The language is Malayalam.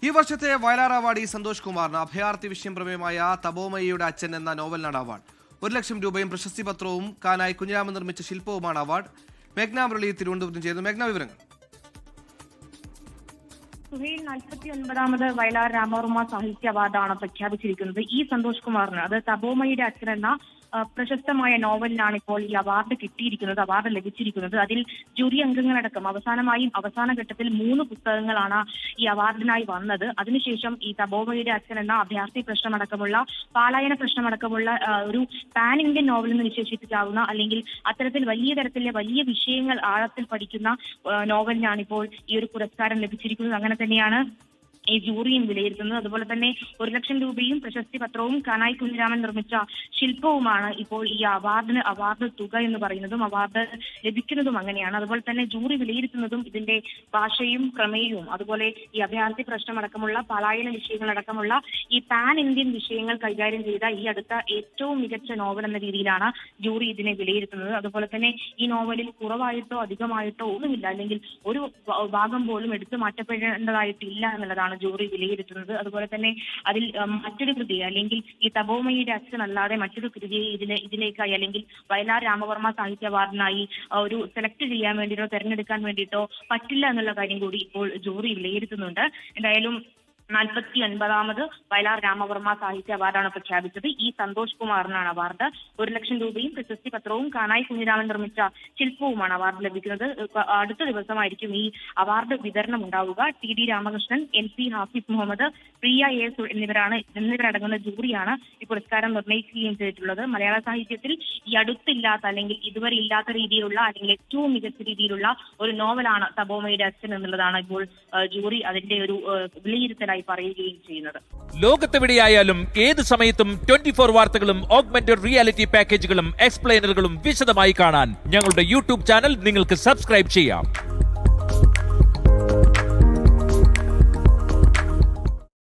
ഈ വർഷത്തെ വയലാർ അവാർഡ് സന്തോഷ് കുമാറിന് അഭയാർത്ഥി വിഷയം പ്രമേയമായ തപോമയിയുടെ അച്ഛൻ എന്ന നോവലിനാണ് അവാർഡ്. 1 ലക്ഷം രൂപയും പ്രശസ്തി പത്രവും കാനായി കുഞ്ഞിരാമൻ നിർമ്മിച്ച ശില്പവുമാണ് അവാർഡ്. മേഘ്ന മുരളി തിരുവനന്തപുരം ചേരുന്നു. മേഘ്ന, വിവരങ്ങൾ. 49ാമത് വയലാർ രാമവർമ്മ സാഹിത്യ അവാർഡാണ് പ്രഖ്യാപിച്ചിരിക്കുന്നത്. ഈ സന്തോഷ് കുമാറിന്, അത് തപോമയുടെ അച്ഛൻ എന്ന പ്രശസ്തമായ നോവലിനാണ് ഇപ്പോൾ ഈ അവാർഡ് കിട്ടിയിരിക്കുന്നത്, അവാർഡ് ലഭിച്ചിരിക്കുന്നത്. അതിൽ ജൂറി അംഗങ്ങളടക്കം അവസാന ഘട്ടത്തിൽ 3 പുസ്തകങ്ങളാണ് ഈ അവാർഡിനായി വന്നത്. അതിനുശേഷം ഈ തപോമയുടെ അച്ഛൻ എന്ന അഭയാർത്ഥി പ്രശ്നമടക്കമുള്ള, പാലായന പ്രശ്നമടക്കമുള്ള ഒരു പാൻ ഇന്ത്യൻ നോവൽ എന്ന് വിശേഷിപ്പിക്കാവുന്ന, അല്ലെങ്കിൽ അത്തരത്തിൽ വലിയ തരത്തിലെ വലിയ വിഷയങ്ങൾ ആഴത്തിൽ പഠിക്കുന്ന നോവലിനാണ് ഇപ്പോൾ ഈ ഒരു പുരസ്കാരം ലഭിച്ചിരിക്കുന്നത്. അങ്ങനെ തന്നെയാണ് ഈ ജൂറിയും വിലയിരുത്തുന്നത്. അതുപോലെ തന്നെ 1 ലക്ഷം രൂപയും പ്രശസ്തി പത്രവും കാനായി കുഞ്ഞിരാമൻ നിർമ്മിച്ച ശില്പവുമാണ് ഇപ്പോൾ ഈ അവാർഡ് തുക എന്ന് പറയുന്നതും അവാർഡ് ലഭിക്കുന്നതും അങ്ങനെയാണ്. അതുപോലെ തന്നെ ജൂറി വിലയിരുത്തുന്നതും ഇതിന്റെ ഭാഷയും പ്രമേയവും, അതുപോലെ ഈ അഭയാർത്ഥി പ്രശ്നമടക്കമുള്ള പലായന വിഷയങ്ങളടക്കമുള്ള ഈ പാൻ ഇന്ത്യൻ വിഷയങ്ങൾ കൈകാര്യം ചെയ്ത ഈ അടുത്ത ഏറ്റവും മികച്ച നോവൽ എന്ന രീതിയിലാണ് ജൂറി ഇതിനെ വിലയിരുത്തുന്നത്. അതുപോലെ തന്നെ ഈ നോവലിൽ കുറവായിട്ടോ അധികമായിട്ടോ ഒന്നുമില്ല, അല്ലെങ്കിൽ ഒരു ഭാഗം പോലും എടുത്തു മാറ്റപ്പെടേണ്ടതായിട്ടില്ല എന്നുള്ളതാണ് ജൂറി വിലയിരുത്തുന്നത്. അതുപോലെ തന്നെ അതിൽ മറ്റൊരു കൃതി, അല്ലെങ്കിൽ ഈ തപോമയുടെ അച്ഛൻ അല്ലാതെ മറ്റൊരു കൃതിയെ ഇതിലേക്കായി, അല്ലെങ്കിൽ വയലാർ രാമവർമ്മ സാഹിത്യ അവാർഡിനായി ഒരു സെലക്ട് ചെയ്യാൻ വേണ്ടിയിട്ടോ തെരഞ്ഞെടുക്കാൻ വേണ്ടിയിട്ടോ പറ്റില്ല എന്നുള്ള കാര്യം കൂടി ഇപ്പോൾ ജൂറി വിലയിരുത്തുന്നുണ്ട്. എന്തായാലും 49ാമത് വയലാർ രാമവർമ്മ സാഹിത്യ അവാർഡാണ് പ്രഖ്യാപിച്ചത്. ഈ സന്തോഷ് കുമാറിനാണ് അവാർഡ്. 1 ലക്ഷം രൂപയും പ്രശസ്തി പത്രവും കാനായി കുഞ്ഞിരാമൻ നിർമ്മിച്ച ശില്പവുമാണ് അവാർഡ് ലഭിക്കുന്നത്. അടുത്ത ദിവസമായിരിക്കും ഈ അവാർഡ് വിതരണം ഉണ്ടാവുക. TD രാമകൃഷ്ണൻ, NP ഹാഫിസ് മുഹമ്മദ്, പ്രിയ AS എന്നിവരടങ്ങുന്ന ജൂറിയാണ് ഈ പുരസ്കാരം നിർണ്ണയിക്കുകയും ചെയ്തിട്ടുള്ളത്. മലയാള സാഹിത്യത്തിൽ ഈ അടുത്തില്ലാത്ത, അല്ലെങ്കിൽ ഇതുവരെ ഇല്ലാത്ത രീതിയിലുള്ള, അല്ലെങ്കിൽ ഏറ്റവും മികച്ച രീതിയിലുള്ള ഒരു നോവലാണ് തപോമയുടെ അച്ഛൻ എന്നുള്ളതാണ് ഇപ്പോൾ ജൂറി അതിന്റെ ഒരു വിലയിരുത്തലായി പറയുകയും ചെയ്യുന്നത്. ലോകത്തെവിടെയായാലും ഏത് സമയത്തും 24 വാർത്തകളും ഓഗ്മെന്റഡ് റിയാലിറ്റി പാക്കേജുകളും എക്സ്പ്ലെയിനറുകളും വിശദമായി കാണാൻ ഞങ്ങളുടെ YouTube ചാനൽ നിങ്ങൾക്ക് സബ്സ്ക്രൈബ് ചെയ്യാം.